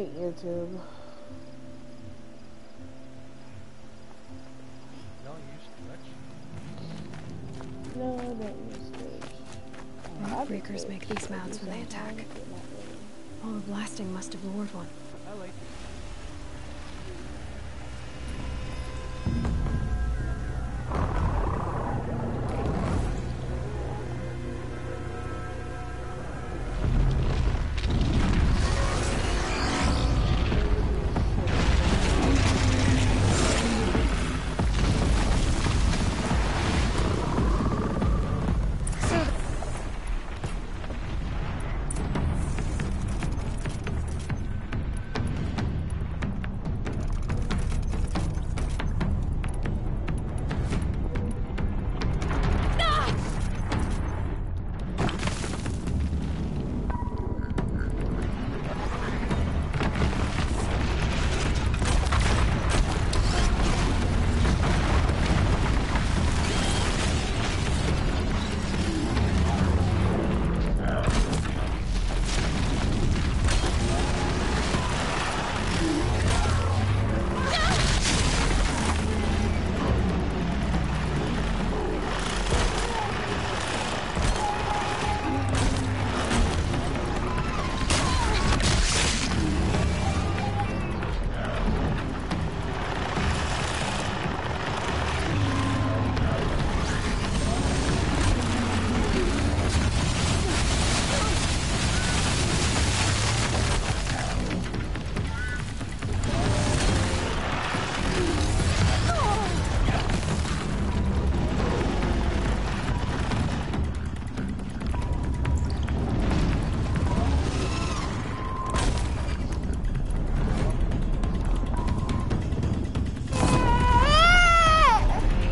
hate YouTube. No, I don't use Twitch. Breakers make these mounds when they attack. All the blasting must have lured one. I like it.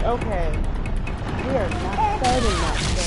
Okay, we are not starting that thing.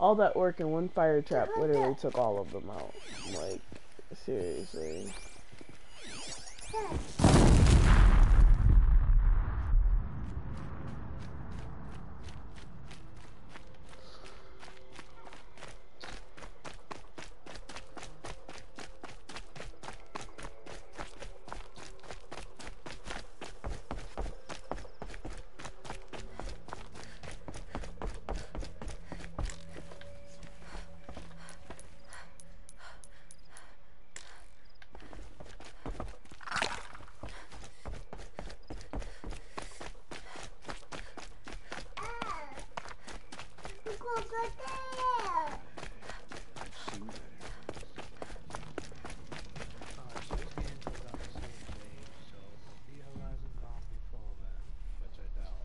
All that work in one fire trap literally took all of them out. Like, seriously.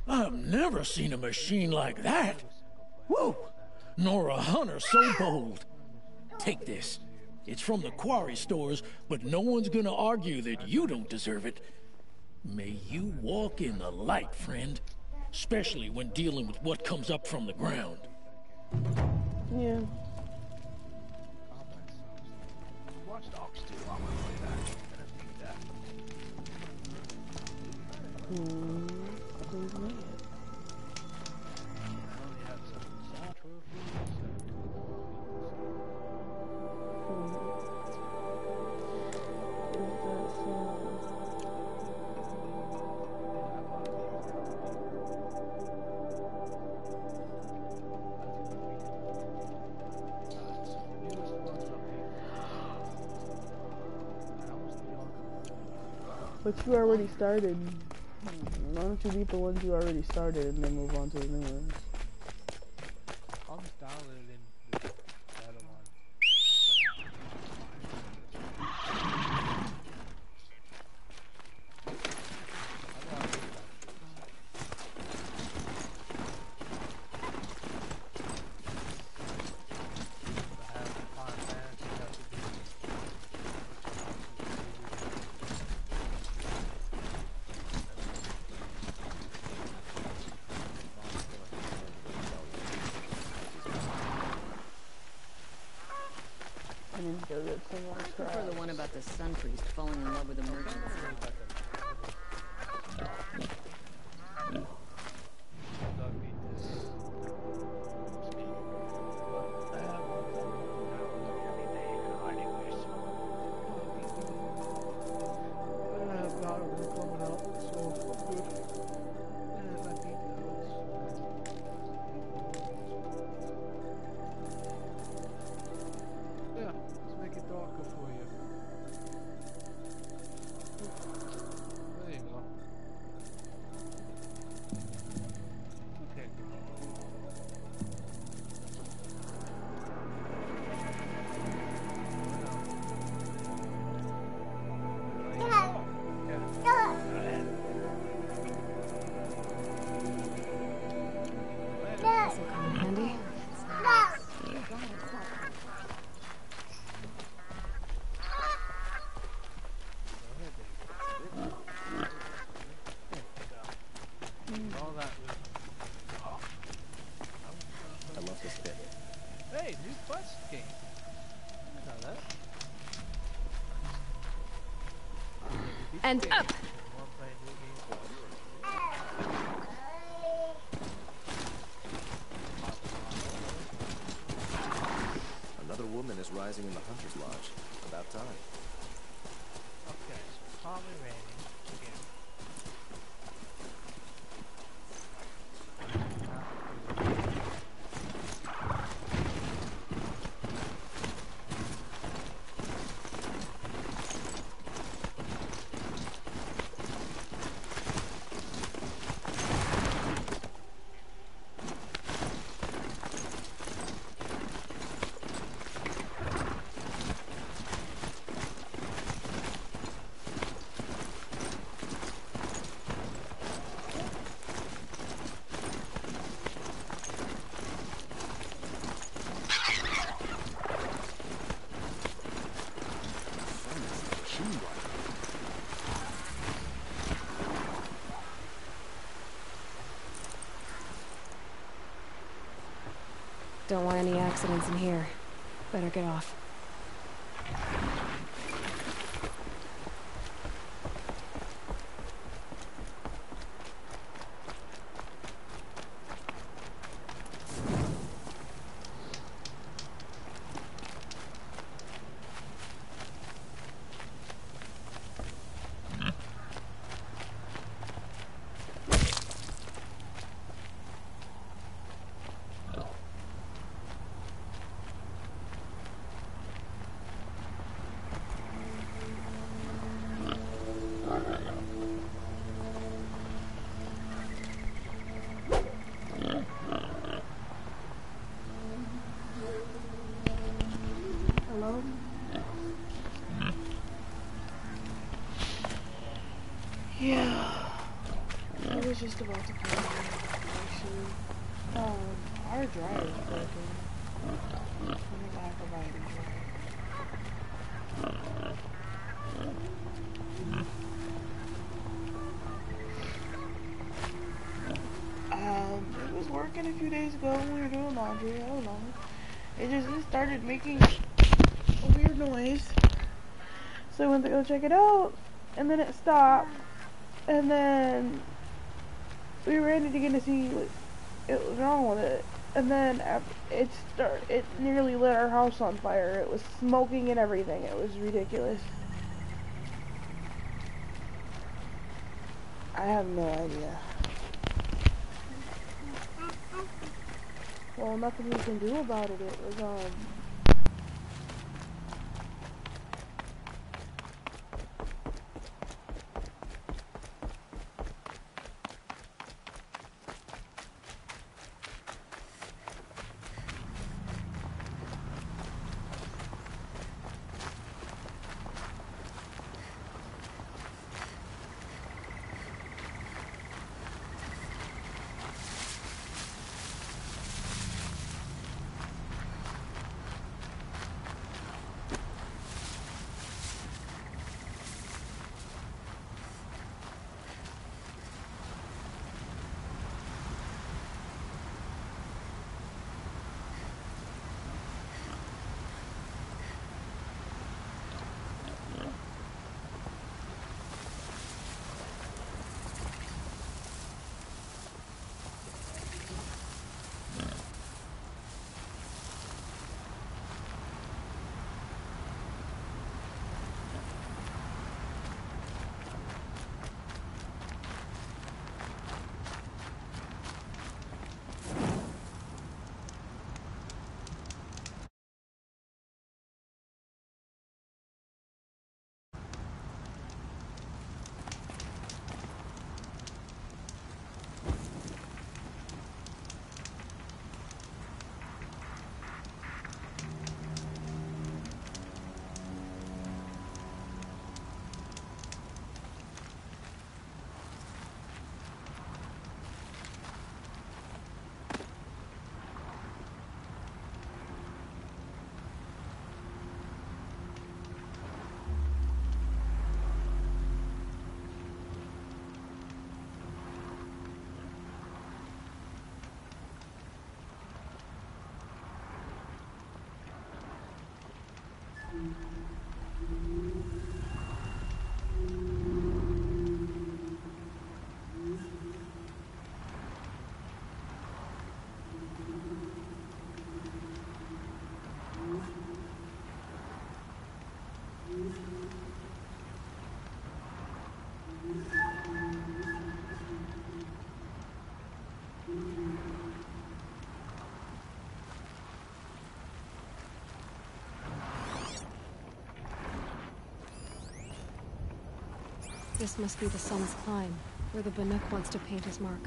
I've never seen a machine like that. Whoa! Nor a hunter so bold. Take this. It's from the quarry stores, but no one's gonna argue that you don't deserve it. May you walk in the light, friend. Especially when dealing with what comes up from the ground. Yeah. Watch Dogs 2. I'm gonna play that. I'm gonna beat that. But you already started. Why don't you beat the ones you already started and then move on to the new ones? I'll just download it in the other one. I prefer the one about the sun priest falling in love with a merchant. And up! Another woman is rising in the Hunter's Lodge. About time. Okay, so calmly raining again. Don't want any accidents in here. Better get off. Hello? Yeah. I was just about to play. Our dryer is broken. Let me go have to buy a new dryer. It was working a few days ago when we were doing laundry. I don't know. It started making a weird noise. So I went to go check it out, and then it stopped. And then we ran it again to see what it was wrong with it. And then it nearly lit our house on fire. It was smoking and everything. It was ridiculous. I have no idea. Well, nothing we can do about it. It was, This must be the sun's climb, where the Banuk wants to paint his mark.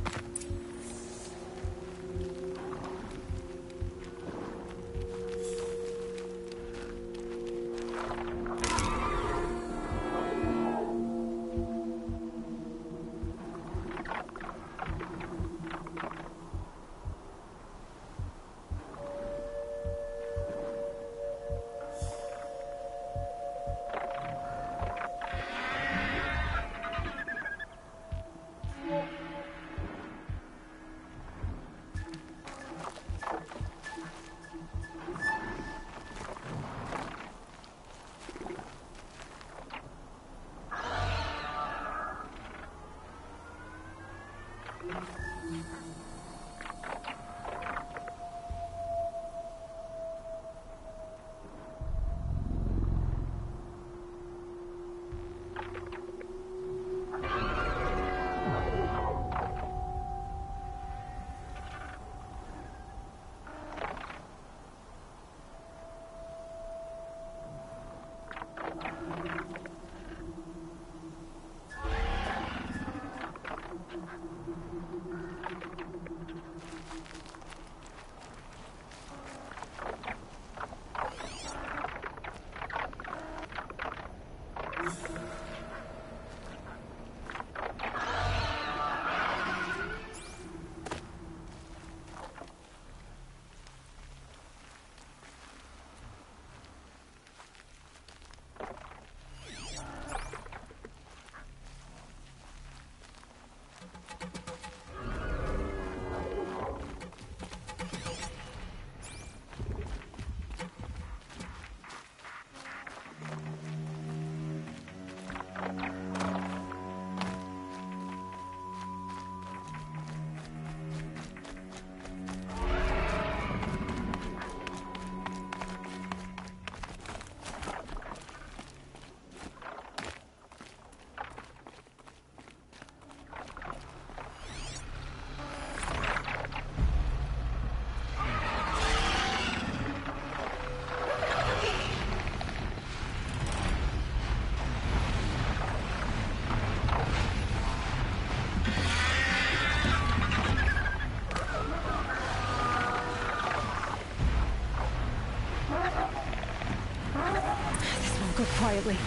quietly.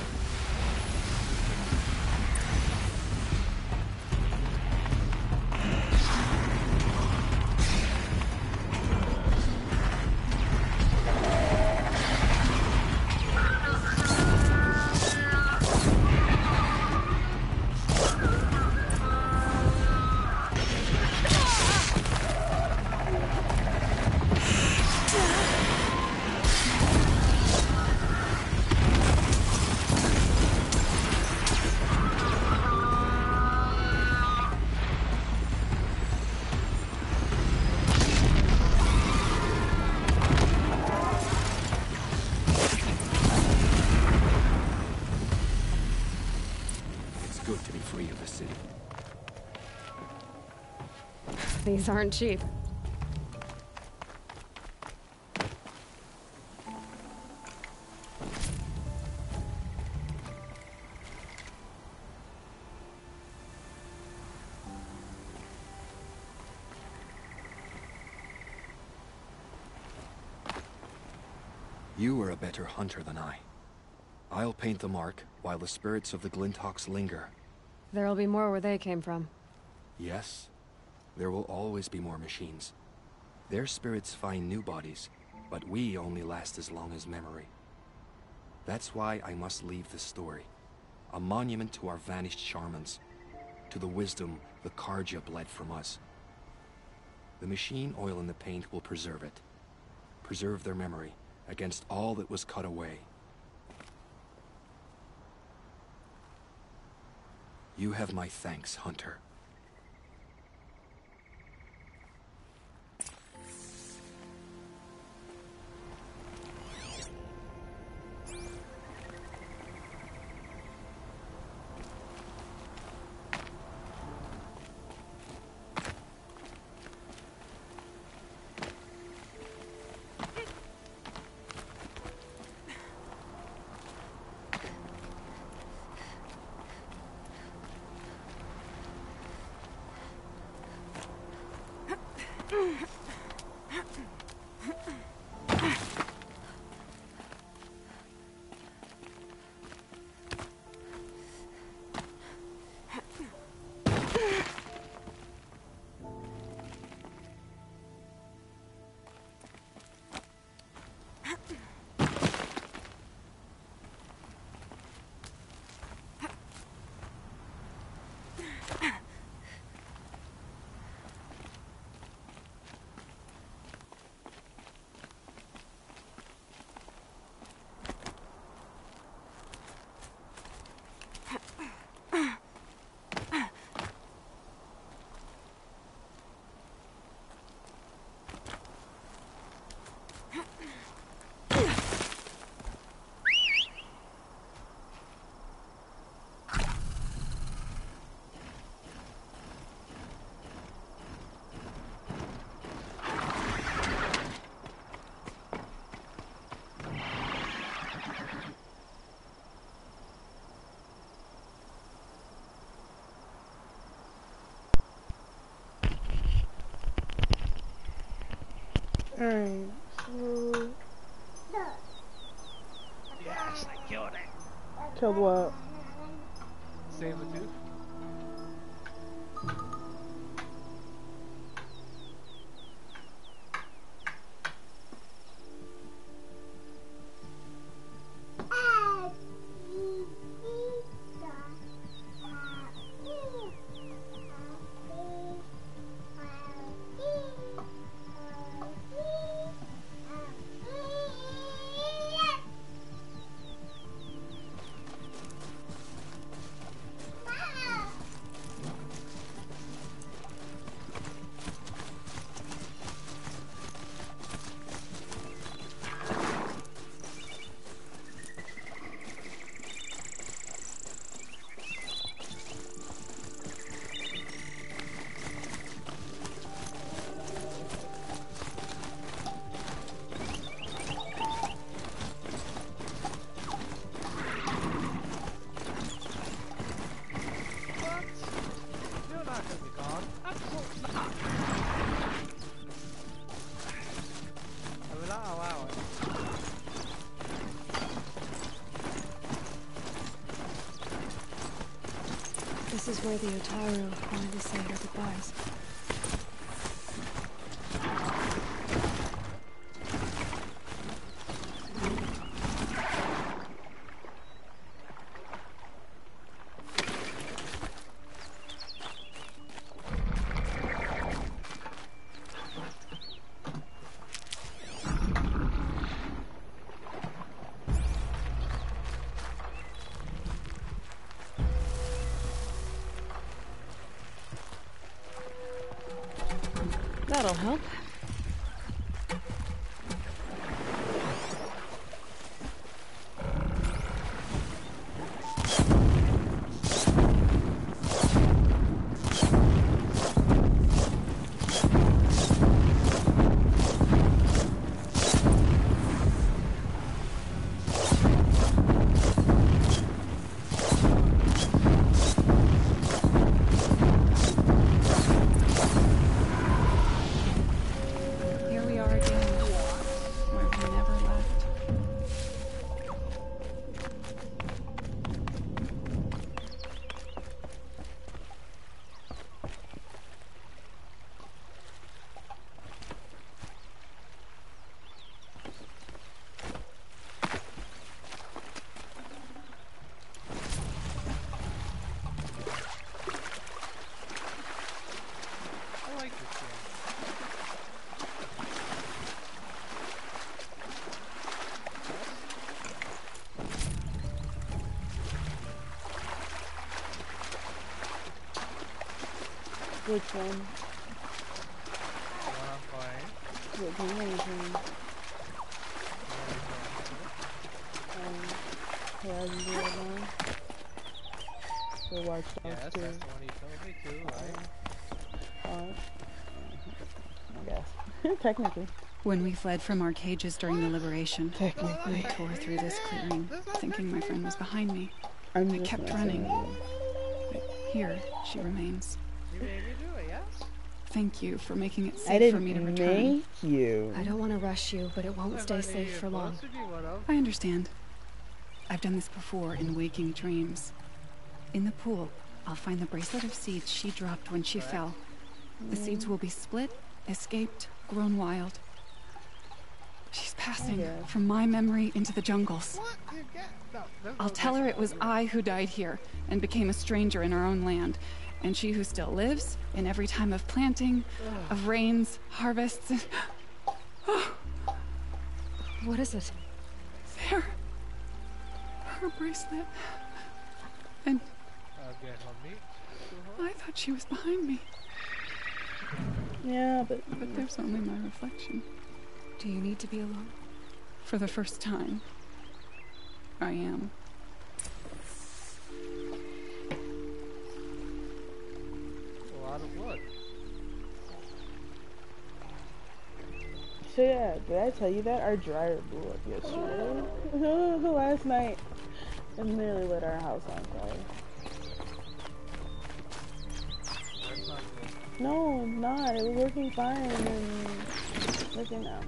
Good to be free of the city. These aren't cheap. You are a better hunter than I. I'll paint the mark while the spirits of the Glinthawks linger. There'll be more where they came from. Yes, there will always be more machines. Their spirits find new bodies, but we only last as long as memory. That's why I must leave this story. A monument to our vanished shamans, to the wisdom the Karja bled from us. The machine oil in the paint will preserve it. Preserve their memory against all that was cut away. You have my thanks, Hunter. Alright, so... You actually killed it. Killed what? Saber-tooth. where the Otaru wanted to say their goodbyes. That'll help. Which one? The one I'm playing. What game are you playing? Horizon Zero Dawn? So Watch Dogs 2? Yes, that's the one you told me to, right? I guess. Technically. When we fled from our cages during the liberation, Technically. we tore through this clearing, thinking my friend was behind me. I kept running. But here, she remains. You made me do it, yes? Thank you for making it I safe didn't for me to return. make you. I don't want to rush you, but it won't stay safe for long. I understand. I've done this before in waking dreams. In the pool, I'll find the bracelet of seeds she dropped when she fell. The seeds will be split, escaped, grown wild. She's passing from my memory into the jungles. What? You get... No, I'll tell her it was I who died here and became a stranger in our own land, and she who still lives in every time of planting, of rains, harvests. What is it? There. Her bracelet. And I thought she was behind me. Yeah, but there's only my reflection. Do you need to be alone? For the first time, I am. A lot of blood. So yeah, did I tell you that? Our dryer blew up yesterday. Last night. It nearly lit our house on fire. That's not good. No, it's not. It was working fine and looking out.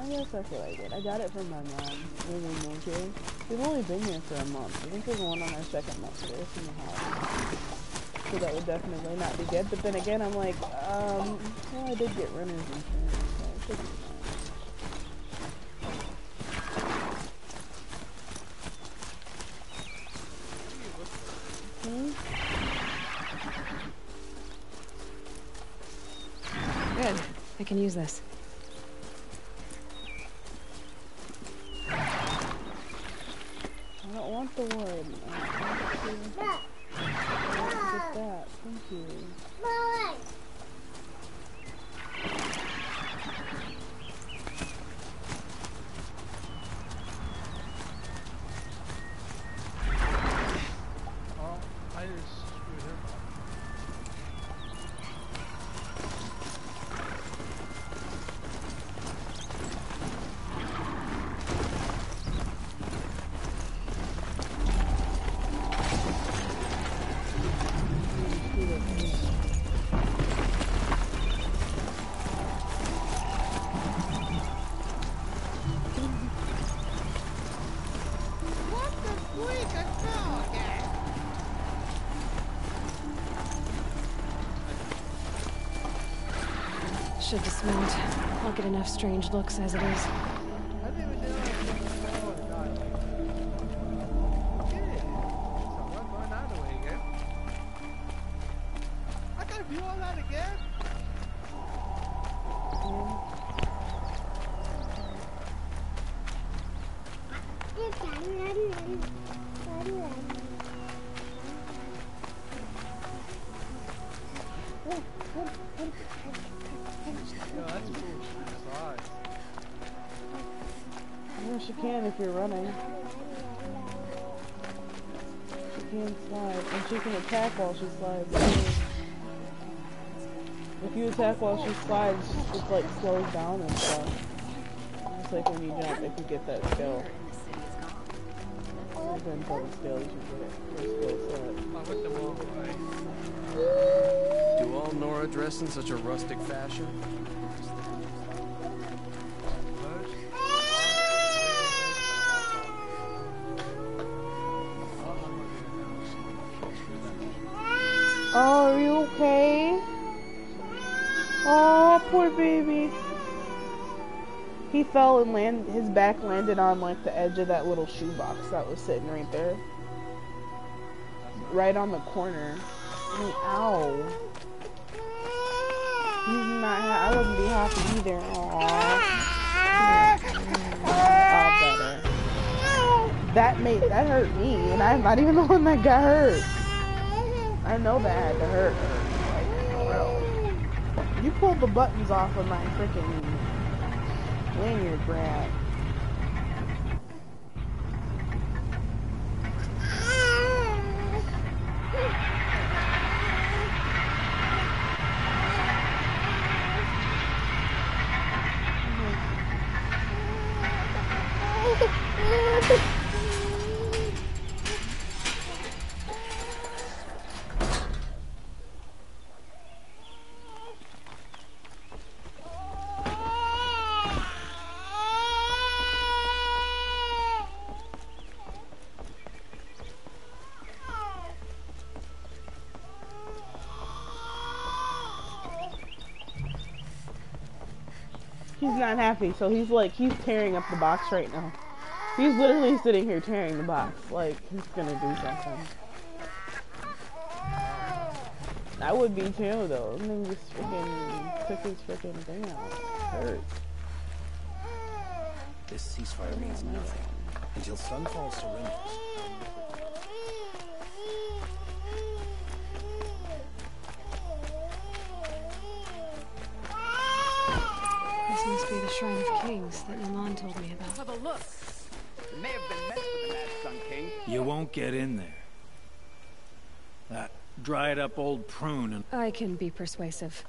I guess I feel like it. I got it from my mom when we moved here. We've only been here for a month. I think we're going on our second month here in the house. So that would definitely not be good. But then again, I'm like, well, I did get renter's insurance, so it should be fine. Good. I can use this. I don't want the wood. I want to get that. Thank you. Oh, I just screwed him up. should dismount. I'll get enough strange looks as it is. I didn't even know oh god, like shit. So I'm going out of the way again. I gotta do all that again? Yo, that's cool. Massage. Yeah, she can if you're running. She can slide. And she can attack while she slides. If you attack while she slides, it like slows down and stuff. Just like when you jump, if you get that skill. I've been playing skill, you should get it. Your skill set. Oh, with the wall, right? Do all Nora dress in such a rustic fashion? Oh, are you okay? Oh, poor baby. He fell and his back landed on like the edge of that little shoebox that was sitting right there. Right on the corner. I mean, ow. He's not, I wouldn't be happy either. Aww. Oh, better. That hurt me, and I'm not even the one that got hurt. I know that had to hurt her. Like, for real. You pulled the buttons off of my freaking lanyard, brat. He's not happy, so he's tearing up the box right now. He's literally sitting here tearing the box, like he's gonna do something. I would be too, though. And then just freaking took his freaking thing out. It hurts. This ceasefire means nothing until Sunfall surrenders. This must be the Shrine of Kings that Yaman told me about. Have a look. It may have been meant for the Mad Sun King. You won't get in there. That dried up old prune and... I can be persuasive.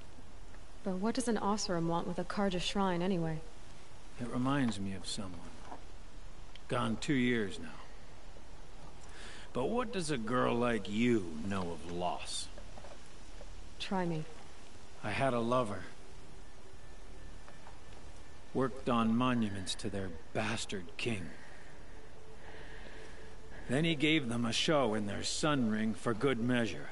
But what does an Osram want with a Karja shrine anyway? It reminds me of someone. Gone 2 years now. But what does a girl like you know of loss? Try me. I had a lover. Worked on monuments to their bastard king. Then he gave them a show in their sun ring for good measure.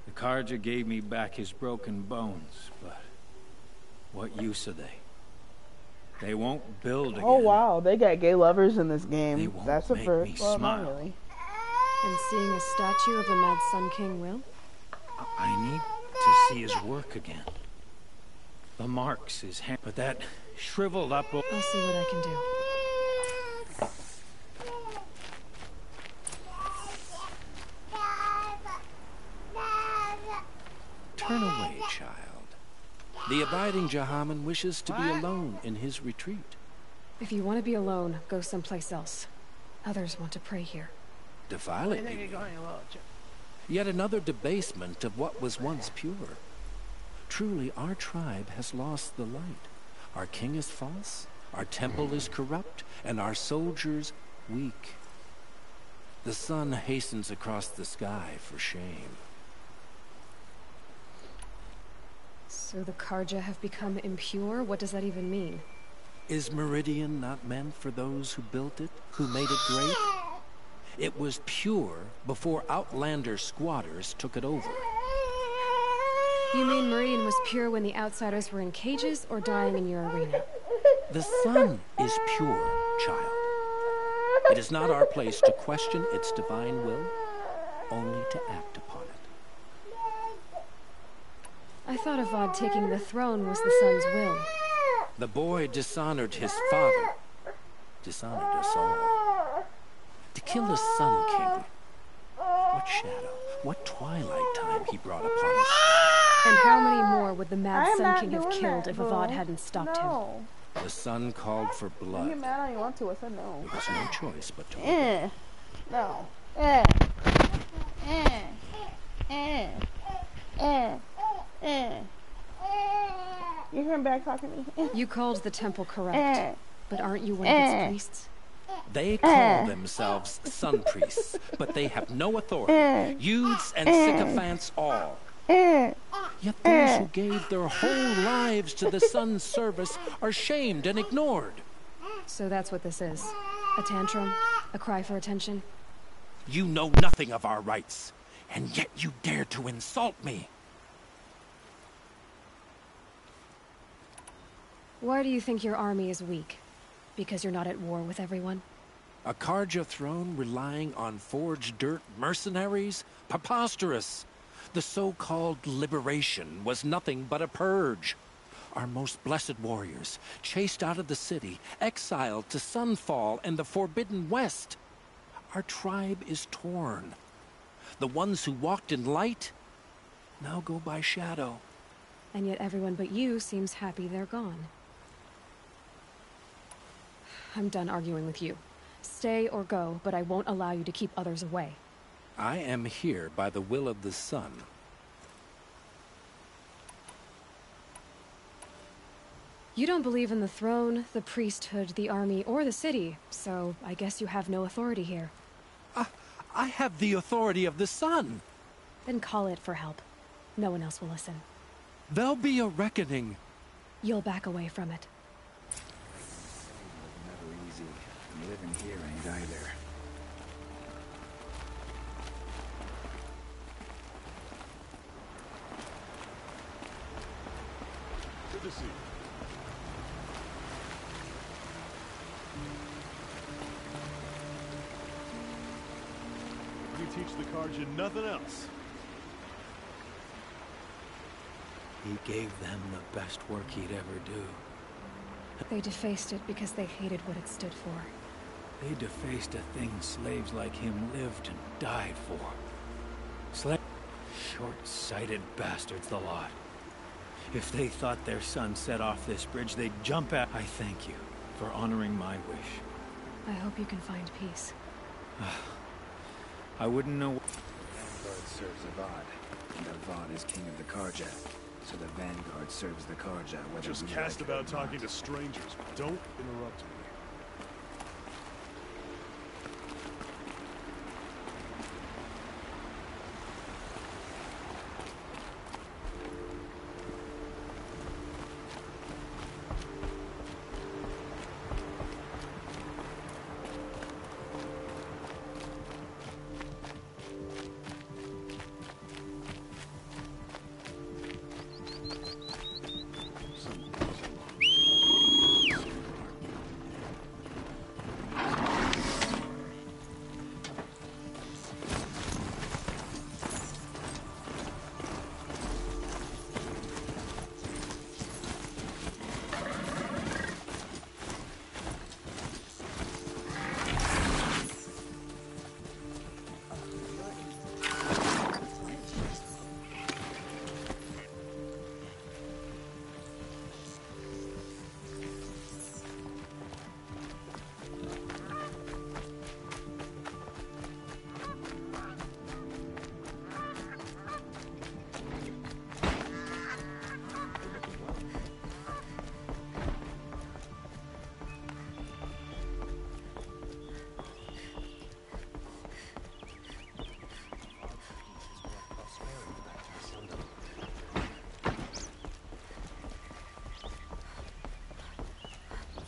The Karja gave me back his broken bones, but what use are they? They won't build again. Oh wow, they got gay lovers in this game. They won't That's a make first. me Well, smile. not really. And seeing a statue of the Mad Sun King will? I need to see his work again. The marks, his hand, but that shriveled up... I'll see what I can do. Turn away, child. The abiding Jahaman wishes to be alone in his retreat. If you want to be alone, go someplace else. Others want to pray here. Defile it, you mean. Yet another debasement of what was once pure. Truly, our tribe has lost the light. Our king is false, our temple is corrupt, and our soldiers weak. The sun hastens across the sky for shame. So the Karja have become impure? What does that even mean? Is Meridian not meant for those who built it, who made it great? It was pure before outlander squatters took it over. You mean Marine was pure when the outsiders were in cages or dying in your arena? The sun is pure, child. It is not our place to question its divine will, only to act upon it. I thought Avad taking the throne was the sun's will. The boy dishonored his father, dishonored us all. To kill the Sun King, what shadow, what twilight time he brought upon us. And how many more would the Mad I'm Sun not King have doing killed that, if bro. Avad hadn't stopped him? The sun called for You blood. get mad how you want to. I said no. There was no choice but to obey. No. You hear him back talking to me? You called the temple corrupt, but aren't you one of its priests? They call themselves sun priests, but they have no authority. Youths and sycophants all. Yet those who gave their whole lives to the sun's service are shamed and ignored. So that's what this is. A tantrum? A cry for attention? You know nothing of our rights, and yet you dare to insult me. Why do you think your army is weak? Because you're not at war with everyone? A Karja throne relying on forged dirt mercenaries? Preposterous! The so-called liberation was nothing but a purge. Our most blessed warriors, chased out of the city, exiled to Sunfall and the Forbidden West. Our tribe is torn. The ones who walked in light now go by shadow. And yet everyone but you seems happy they're gone. I'm done arguing with you. Stay or go, but I won't allow you to keep others away. I am here by the will of the sun. You don't believe in the throne, the priesthood, the army, or the city, so I guess you have no authority here. I have the authority of the sun. Then call it for help. No one else will listen. There'll be a reckoning. You'll back away from it. Never easy. Living here ain't either. Good to see you. You teach the Karja nothing else. He gave them the best work he'd ever do. They defaced it because they hated what it stood for. They defaced a thing slaves like him lived and died for. Short-sighted bastards, the lot. If they thought their son set off this bridge, they'd jump at— I thank you for honoring my wish. I hope you can find peace. I wouldn't know— Vanguard serves Avad, and Avad is king of the Karja. So the Vanguard serves the Karja, whether Just we cast like it or about talking not. to strangers. Don't interrupt me.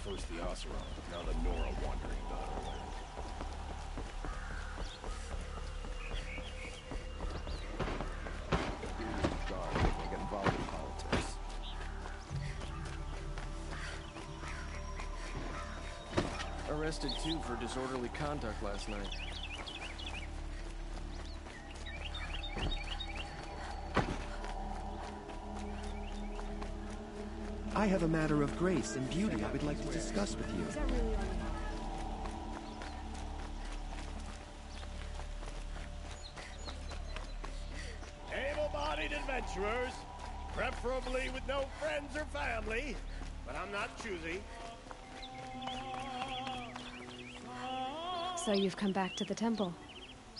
First the Oseram, now the Nora wandering the other. Guard, they get involved. arrested too for disorderly conduct last night. I have a matter of grace and beauty I would like to discuss with you. Is that really on? Able-bodied adventurers, preferably with no friends or family, but I'm not choosy. So you've come back to the temple?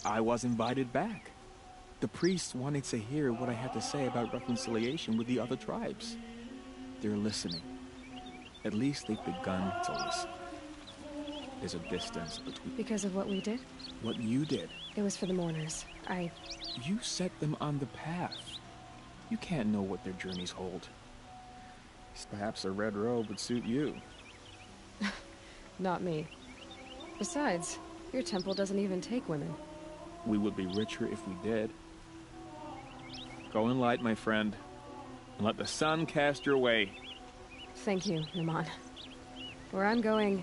I was invited back. The priests wanted to hear what I had to say about reconciliation with the other tribes. They're listening. At least they've begun to listen. There's a distance between... Because of what we did? What you did. It was for the mourners. You set them on the path. You can't know what their journeys hold. Perhaps a red robe would suit you. Not me. Besides, your temple doesn't even take women. We would be richer if we did. Go in light, my friend, and let the sun cast your way. Thank you, Naman. Where I'm going,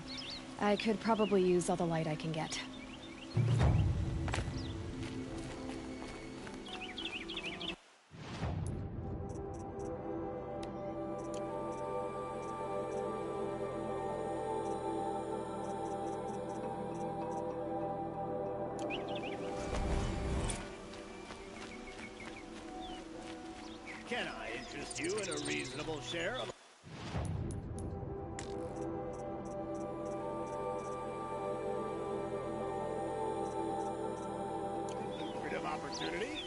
I could probably use all the light I can get. Can I interest you in a reasonable share of... lucrative opportunity?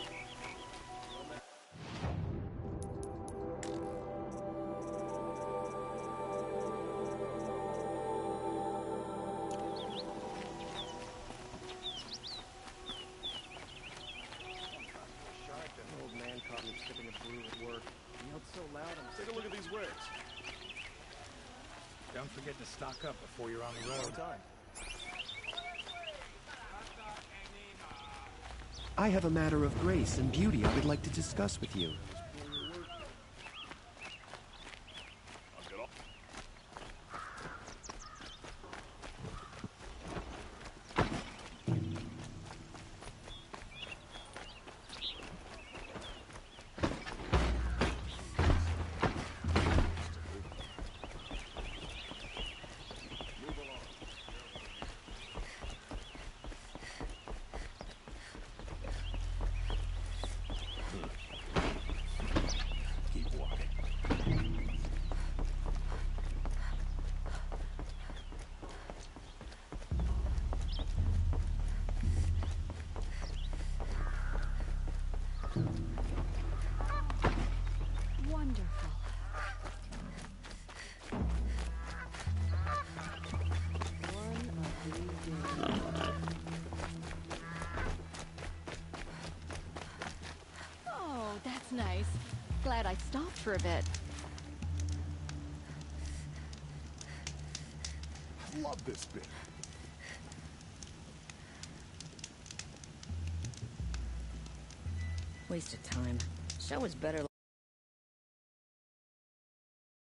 An old man caught me sipping a brew at work. He yelled so loud, I'm... Take a look at these words. Don't forget to stock up before you're on the road. I have a matter of grace and beauty I would like to discuss with you. Wonderful. Oh, that's nice. Glad I stopped for a bit. I love this bit. Waste of time. Show was better.